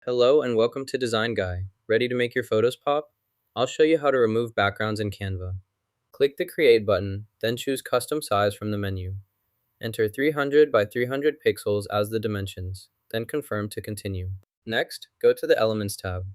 Hello and welcome to Design Guy. Ready to make your photos pop? I'll show you how to remove backgrounds in Canva. Click the Create button, then choose Custom Size from the menu. Enter 300 by 300 pixels as the dimensions, then confirm to continue. Next, go to the Elements tab.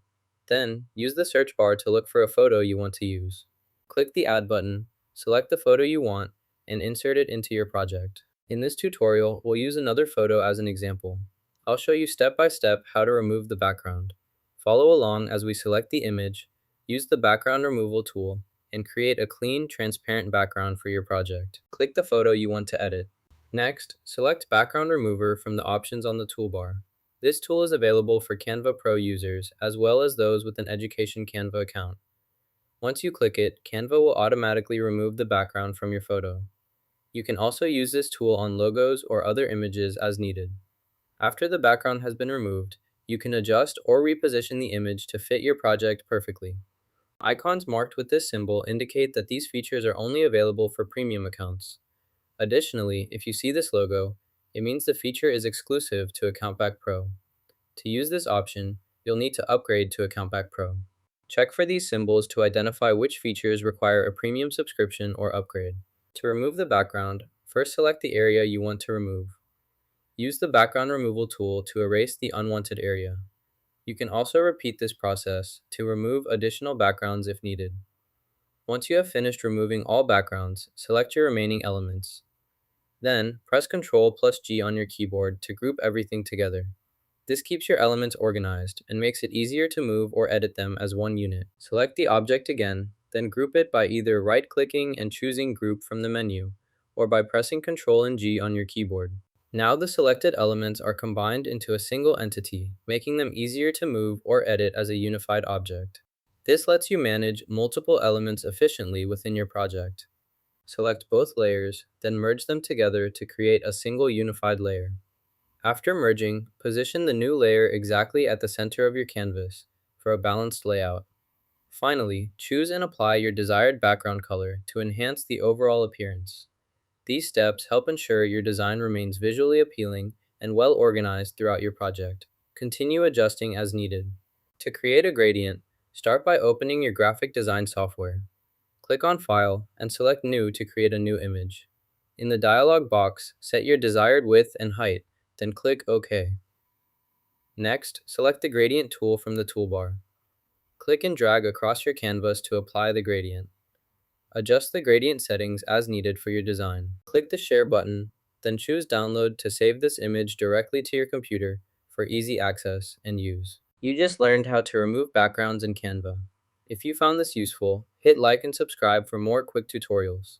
Then, use the search bar to look for a photo you want to use. Click the Add button, select the photo you want, and insert it into your project. In this tutorial, we'll use another photo as an example. I'll show you step by step how to remove the background. Follow along as we select the image, use the background removal tool, and create a clean, transparent background for your project. Click the photo you want to edit. Next, select Background Remover from the options on the toolbar. This tool is available for Canva Pro users as well as those with an Education Canva account. Once you click it, Canva will automatically remove the background from your photo. You can also use this tool on logos or other images as needed. After the background has been removed, you can adjust or reposition the image to fit your project perfectly. Icons marked with this symbol indicate that these features are only available for premium accounts. Additionally, if you see this logo, it means the feature is exclusive to Account Pack Pro. To use this option, you'll need to upgrade to Account Pack Pro. Check for these symbols to identify which features require a premium subscription or upgrade. To remove the background, first select the area you want to remove. Use the background removal tool to erase the unwanted area. You can also repeat this process to remove additional backgrounds if needed. Once you have finished removing all backgrounds, select your remaining elements. Then, press Ctrl+G on your keyboard to group everything together. This keeps your elements organized and makes it easier to move or edit them as one unit. Select the object again, then group it by either right-clicking and choosing Group from the menu, or by pressing Ctrl and G on your keyboard. Now the selected elements are combined into a single entity, making them easier to move or edit as a unified object. This lets you manage multiple elements efficiently within your project. Select both layers, then merge them together to create a single unified layer. After merging, position the new layer exactly at the center of your canvas for a balanced layout. Finally, choose and apply your desired background color to enhance the overall appearance. These steps help ensure your design remains visually appealing and well organized throughout your project. Continue adjusting as needed. To create a gradient, start by opening your graphic design software. Click on File and select New to create a new image. In the dialog box, set your desired width and height, then click OK. Next, select the Gradient tool from the toolbar. Click and drag across your canvas to apply the gradient. Adjust the gradient settings as needed for your design. Click the Share button, then choose Download to save this image directly to your computer for easy access and use. You just learned how to remove backgrounds in Canva. If you found this useful, hit like and subscribe for more quick tutorials.